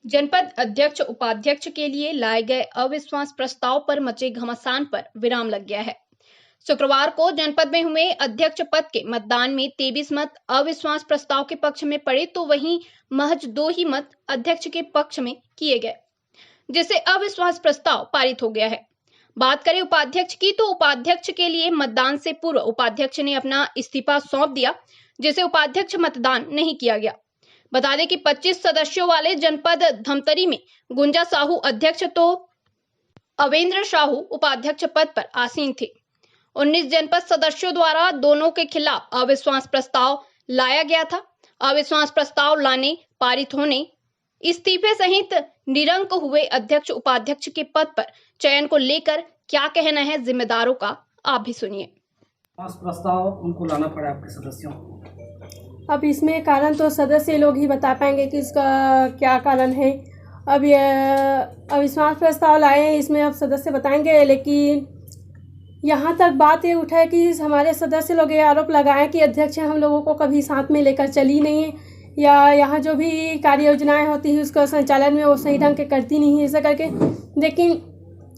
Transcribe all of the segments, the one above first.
जनपद अध्यक्ष उपाध्यक्ष के लिए लाए गए अविश्वास प्रस्ताव पर मचे घमासान पर विराम लग गया है। शुक्रवार को जनपद में हुए अध्यक्ष पद के मतदान में 23 मत अविश्वास प्रस्ताव के पक्ष में पड़े, तो वहीं महज 2 ही मत अध्यक्ष के पक्ष में किए गए, जिससे अविश्वास प्रस्ताव पारित हो गया है। बात करें उपाध्यक्ष की, तो उपाध्यक्ष के लिए मतदान से पूर्व उपाध्यक्ष ने अपना इस्तीफा सौंप दिया, जिसे उपाध्यक्ष मतदान नहीं किया गया। बता दें कि 25 सदस्यों वाले जनपद धमतरी में गुंजा साहू अध्यक्ष तो अवेंद्र साहू उपाध्यक्ष पद पर आसीन थे। 19 जनपद सदस्यों द्वारा दोनों के खिलाफ अविश्वास प्रस्ताव लाया गया था। अविश्वास प्रस्ताव लाने, पारित होने, इस्तीफे सहित निरंक हुए अध्यक्ष उपाध्यक्ष के पद पर चयन को लेकर क्या कहना है जिम्मेदारों का, आप भी सुनिए। प्रस्ताव उनको लाना पड़ा आपके सदस्यों को। अब इसमें कारण तो सदस्य लोग ही बता पाएंगे कि इसका क्या कारण है। अब ये अविश्वास प्रस्ताव लाए हैं, इसमें अब सदस्य बताएंगे। लेकिन यहाँ तक बात ये उठा है कि हमारे सदस्य लोग ये आरोप लगाए कि अध्यक्ष हम लोगों को कभी साथ में लेकर चली नहीं है, या यहाँ जो भी कार्य योजनाएँ होती हैं उसका संचालन में वो सही ढंग के करती नहीं है, ऐसा करके। लेकिन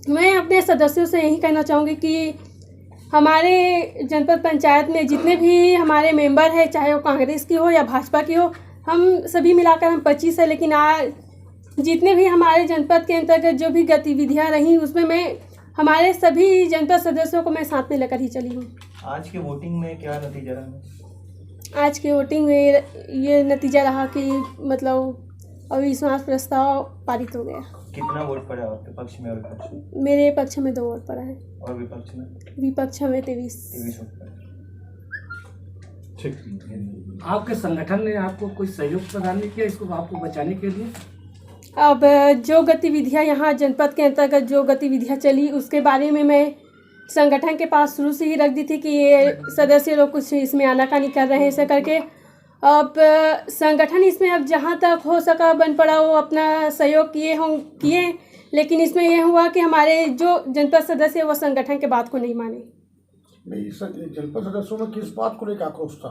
मैं अपने सदस्यों से यही कहना चाहूँगी कि हमारे जनपद पंचायत में जितने भी हमारे मेंबर हैं, चाहे वो कांग्रेस की हो या भाजपा की हो, हम सभी मिलाकर हम 25 है। लेकिन आज जितने भी हमारे जनपद के अंतर्गत जो भी गतिविधियां रहीं, उसमें मैं हमारे सभी जनपद सदस्यों को मैं साथ में लेकर ही चली हूँ। आज के वोटिंग में क्या नतीजा रहा? आज के वोटिंग में ये नतीजा रहा कि मतलब अविश्वास प्रस्ताव पारित हो गया। कितना वोट पड़ा आपके पक्ष में और विपक्ष में? मेरे पक्ष में 2 वोट पड़ा है। और विपक्ष में? विपक्ष में 23 वोट पड़ा। ठीक। आपके संगठन ने आपको कोई सहयोग प्रदान नहीं किया इसको आपको बचाने के लिए? अब जो गतिविधियां यहाँ जनपद के अंतर्गत जो गतिविधियां चली, उसके बारे में मैं संगठन के पास शुरू से ही रख दी थी कि ये सदस्य लोग कुछ इसमें आनाकानी कर रहे हैं, ऐसा करके। अब संगठन इसमें अब जहाँ तक हो सका बन पड़ा वो अपना सहयोग किए। लेकिन इसमें यह हुआ कि हमारे जो जनपद सदस्य वो संगठन के बात को नहीं माने। जनपद सदस्यों में किस बात को लेकर आक्रोश था?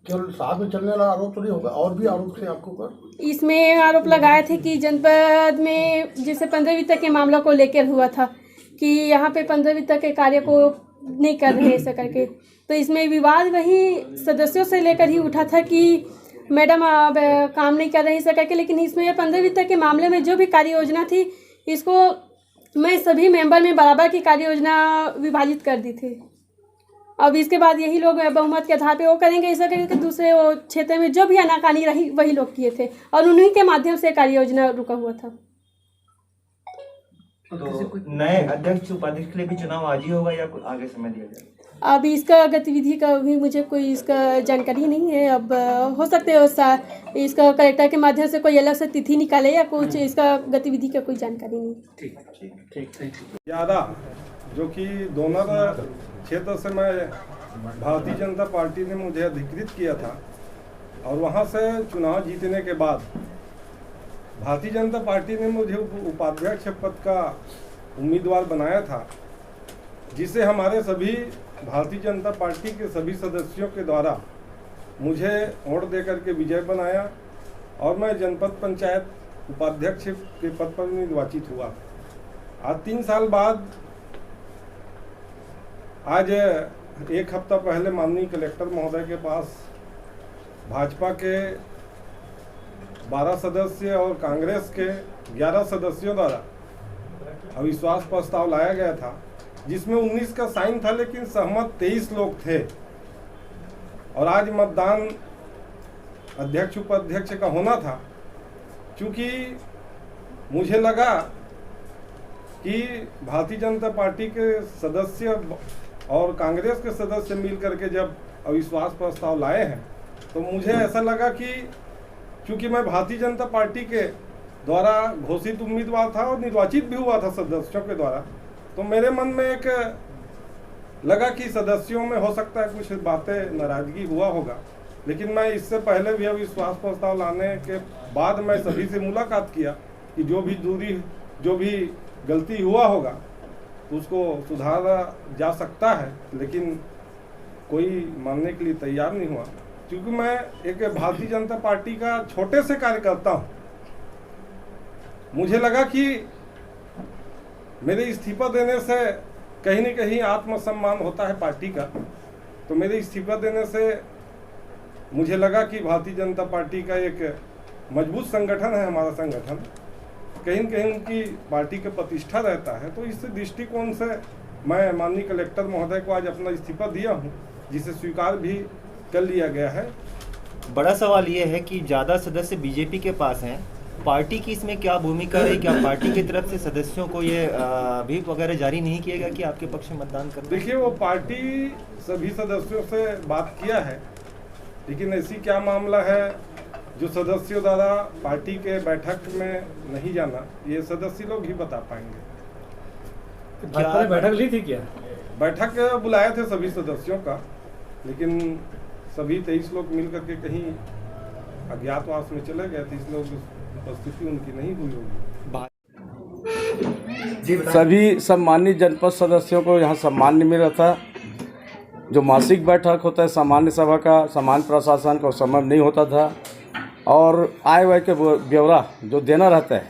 केवल साथ में चलने वाला आरोप तो नहीं होगा, और भी आरोप थे आपको पर? इसमें आरोप लगाए थे कि जनपद में जैसे 15वीं तक के मामलों को लेकर हुआ था कि यहाँ पे 15वीं तक के कार्य को नहीं कर रहे ऐसा करके। तो इसमें विवाद वही सदस्यों से लेकर ही उठा था कि मैडम अब काम नहीं कर रही ऐसा करके। लेकिन इसमें 15वीं तक के मामले में जो भी कार्य योजना थी, इसको मैं सभी मेंबर में बराबर की कार्य योजना विभाजित कर दी थी। अब इसके बाद यही लोग बहुमत के आधार पे वो करेंगे ऐसा करके। दूसरे वो क्षेत्र में जो भी आनाकानी रही वही लोग किए थे और उन्हीं के माध्यम से कार्य योजना रुका हुआ था। तो नए अध्यक्ष उपाध्यक्ष के लिए भी चुनाव आज ही होगा या आगे समय दिया जाएगा? अब इसका गतिविधि का भी मुझे कोई इसका जानकारी नहीं है। अब हो सकते है इसका कलेक्टर के माध्यम से कोई अलग से तिथि निकाले या कुछ, इसका गतिविधि का कोई जानकारी नहीं। ठीक। ज़्यादा जो कि डोनर क्षेत्र से मैं भारतीय जनता पार्टी ने मुझे अधिकृत किया था और वहां से चुनाव जीतने के बाद भारतीय जनता पार्टी ने मुझे उपाध्यक्ष पद का उम्मीदवार बनाया था, जिसे हमारे सभी भारतीय जनता पार्टी के सभी सदस्यों के द्वारा मुझे वोट देकर के विजय बनाया और मैं जनपद पंचायत उपाध्यक्ष के पद पर निर्वाचित हुआ। आज 3 साल बाद आज 1 हफ्ता पहले माननीय कलेक्टर महोदय के पास भाजपा के 12 सदस्य और कांग्रेस के 11 सदस्यों द्वारा अविश्वास प्रस्ताव लाया गया था, जिसमें 19 का साइन था लेकिन सहमत 23 लोग थे। और आज मतदान अध्यक्ष उपाध्यक्ष का होना था। क्योंकि मुझे लगा कि भारतीय जनता पार्टी के सदस्य और कांग्रेस के सदस्य मिलकर के जब अविश्वास प्रस्ताव लाए हैं, तो मुझे ऐसा लगा कि क्योंकि मैं भारतीय जनता पार्टी के द्वारा घोषित उम्मीदवार था और निर्वाचित भी हुआ था सदस्यों के द्वारा, तो मेरे मन में एक लगा कि सदस्यों में हो सकता है कुछ बातें नाराजगी हुआ होगा। लेकिन मैं इससे पहले भी अविश्वास प्रस्ताव लाने के बाद मैं सभी से मुलाकात किया कि जो भी गलती हुआ होगा उसको सुधारा जा सकता है, लेकिन कोई मानने के लिए तैयार नहीं हुआ। क्योंकि मैं एक भारतीय जनता पार्टी का छोटे से कार्यकर्ता हूँ मुझे लगा कि मेरे इस्तीफा देने से कहीं न कहीं आत्मसम्मान होता है पार्टी का। तो मेरे इस्तीफा देने से मुझे लगा कि भारतीय जनता पार्टी का एक मजबूत संगठन है हमारा संगठन, कहीं न कहीं उनकी पार्टी का प्रतिष्ठा रहता है। तो इस दृष्टिकोण से मैं माननीय कलेक्टर महोदय को आज अपना इस्तीफा दिया हूँ, जिसे स्वीकार भी कर लिया गया है। बड़ा सवाल ये है कि ज़्यादा सदस्य बीजेपी के पास हैं, पार्टी की इसमें क्या भूमिका है? क्या पार्टी की तरफ से सदस्यों को ये व्हिप वगैरह जारी नहीं किया गया कि आपके पक्ष में मतदान करें? देखिए, वो पार्टी सभी सदस्यों से बात किया है, लेकिन ऐसी क्या मामला है जो सदस्यों द्वारा पार्टी के बैठक में नहीं जाना, ये सदस्य लोग ही बता पाएंगे। भाजपा ने बैठक ली थी क्या? बैठक बुलाए थे सभी सदस्यों का, लेकिन सभी 23 लोग मिल करके कहीं अज्ञातवास में चले गए थे, इसलिए उपस्थिति उनकी नहीं हुई होगी। सभी सम्मानित जनपद सदस्यों को यहाँ सम्मान मिला था। जो मासिक बैठक होता है सामान्य सभा का, सामान्य प्रशासन का, समय नहीं होता था, और आय व्यय के ब्यौरा जो देना रहता है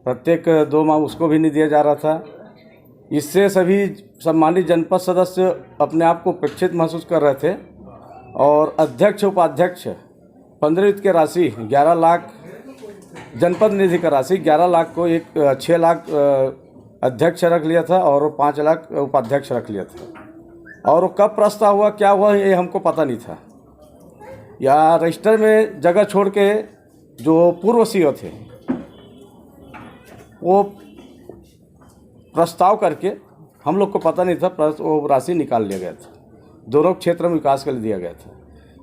प्रत्येक 2 माह, उसको भी नहीं दिया जा रहा था। इससे सभी सम्मानित जनपद सदस्य अपने आप को उपेक्षित महसूस कर रहे थे, और अध्यक्ष उपाध्यक्ष 15 की राशि 11 लाख, जनपद निधि का राशि 11 लाख को 6 लाख अध्यक्ष रख लिया था और 5 लाख उपाध्यक्ष रख लिया था। और वो कब प्रस्ताव हुआ, क्या हुआ, ये हमको पता नहीं था। या रजिस्टर में जगह छोड़ के जो पूर्व सीओ थे वो प्रस्ताव करके हम लोग को पता नहीं था, वो राशि निकाल लिया गया था, दोनों क्षेत्र में विकास के लिए दिया गया था।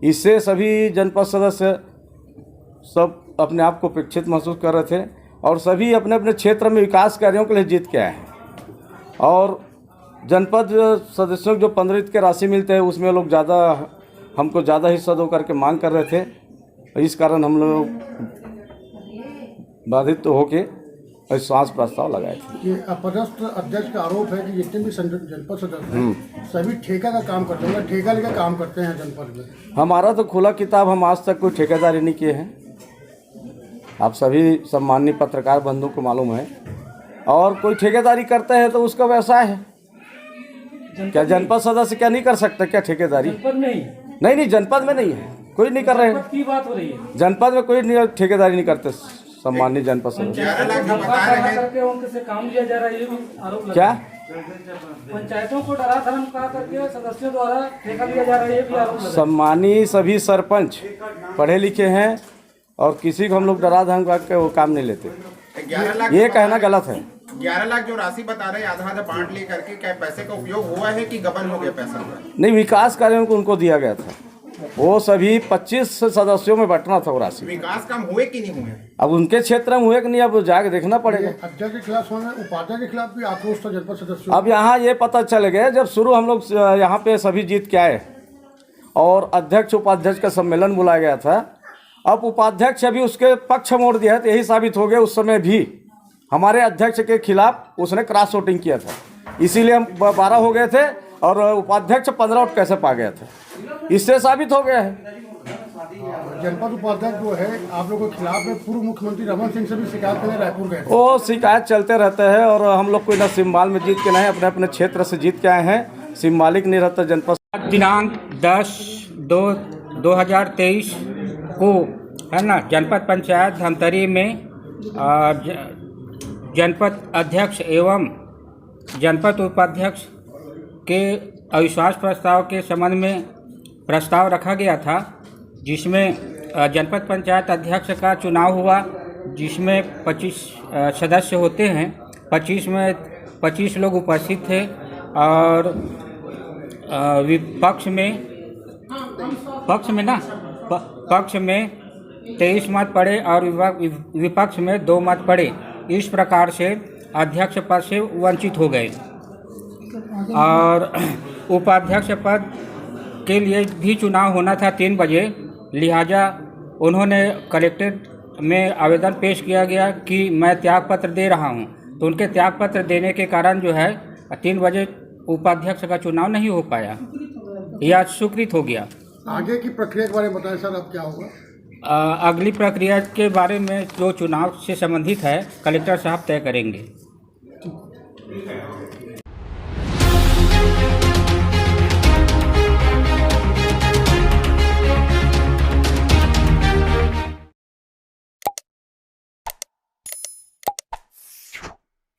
इससे सभी जनपद सदस्य सब अपने आप को उपेक्षित महसूस कर रहे थे, और सभी अपने अपने क्षेत्र में विकास कार्यों के लिए जीत के आए हैं। और जनपद सदस्यों को जो 15 की राशि मिलते हैं उसमें लोग हमको ज़्यादा हिस्सा दो करके मांग कर रहे थे। इस कारण हम लोग बाधित होके अविश्वास प्रस्ताव लगाए थे। ये अपदस्थ अध्यक्ष का आरोप है कि जितने भी जनपद सदस्य हैं सभी ठेका का काम करते हैं, ठेका लेकर काम करते हैं जनपद में। हमारा तो खुला किताब, हम आज तक कोई ठेकेदारी नहीं किए हैं। आप सभी सम्मानित पत्रकार बंधु को मालूम है, और कोई ठेकेदारी करता है तो उसका व्यवसाय है। क्या जनपद सदस्य क्या नहीं कर सकता क्या ठेकेदारी? नहीं, जनपद में नहीं है, कोई नहीं कर रहे हैं। की बात हो रही है, जनपद में कोई ठेकेदारी नहीं करते सम्मानित जनपद सदस्य। उनसे काम लिया जा रहा है, ये भी आरोप लगा। क्या पंचायतों को डरा धमका करके सदस्यों द्वारा ठेका लिया जा रहा है, ये भी आरोप लगा। सम्मानित सभी सरपंच पढ़े लिखे हैं, और किसी को हम लोग डरा धमका के वो काम नहीं लेते। 11 लाख ये कहना गलत है। 11 लाख जो राशि बता रहे हैं आधा आधा बांट ले करके, क्या पैसे का उपयोग हुआ है कि गबन हो गया पैसा? नहीं, विकास कार्यों को उनको दिया गया था। वो सभी 25 सदस्यों में बंटना था वो राशि। विकास काम हुए कि नहीं हुए? अब उनके क्षेत्र में हुए कि नहीं, अब जाके देखना पड़ेगा। अध्यक्ष के खिलाफ उपाध्यक्ष के खिलाफ भी आक्रोश था जनपद सदस्यों। अब यहाँ ये पता चल गया, जब शुरू हम लोग यहाँ पे सभी जीत के आए और अध्यक्ष उपाध्यक्ष का सम्मेलन बुलाया गया था, अब उपाध्यक्ष अभी उसके पक्ष मोड़ दिया है, तो यही साबित हो गया उस समय भी हमारे अध्यक्ष के खिलाफ उसने क्रॉस वोटिंग किया था, इसीलिए हम 12 हो गए थे और उपाध्यक्ष 15 वोट कैसे पा गया था, इससे साबित हो गया है। जनपद उपाध्यक्ष जो है आप लोगों के खिलाफ में पूर्व मुख्यमंत्री रमन सिंह से भी शिकायत करने रायपुर गए थे। वो शिकायत चलते रहते हैं, और हम लोग कोई ना सिम्बाल में जीत के नहीं, अपने अपने क्षेत्र से जीत के आए हैं। सिम्बालिक नहीं रहता जनपद। दिनांक 10/2/2023 को है ना जनपद पंचायत धमतरी में जनपद अध्यक्ष एवं जनपद उपाध्यक्ष के अविश्वास प्रस्ताव के संबंध में प्रस्ताव रखा गया था, जिसमें जनपद पंचायत अध्यक्ष का चुनाव हुआ, जिसमें 25 सदस्य होते हैं। 25 में 25 लोग उपस्थित थे, और पक्ष में 23 मत पड़े और विपक्ष में 2 मत पड़े। इस प्रकार से अध्यक्ष पद से वंचित हो गए, और उपाध्यक्ष पद के लिए भी चुनाव होना था 3 बजे, लिहाजा उन्होंने कलेक्ट्रेट में आवेदन पेश किया गया कि मैं त्यागपत्र दे रहा हूं, तो उनके त्यागपत्र देने के कारण जो है 3 बजे उपाध्यक्ष का चुनाव नहीं हो पाया, यह स्वीकृत हो गया। आगे की प्रक्रिया के बारे में बताएं सर, अब क्या होगा? अगली प्रक्रिया के बारे में जो चुनाव से संबंधित है कलेक्टर साहब तय करेंगे।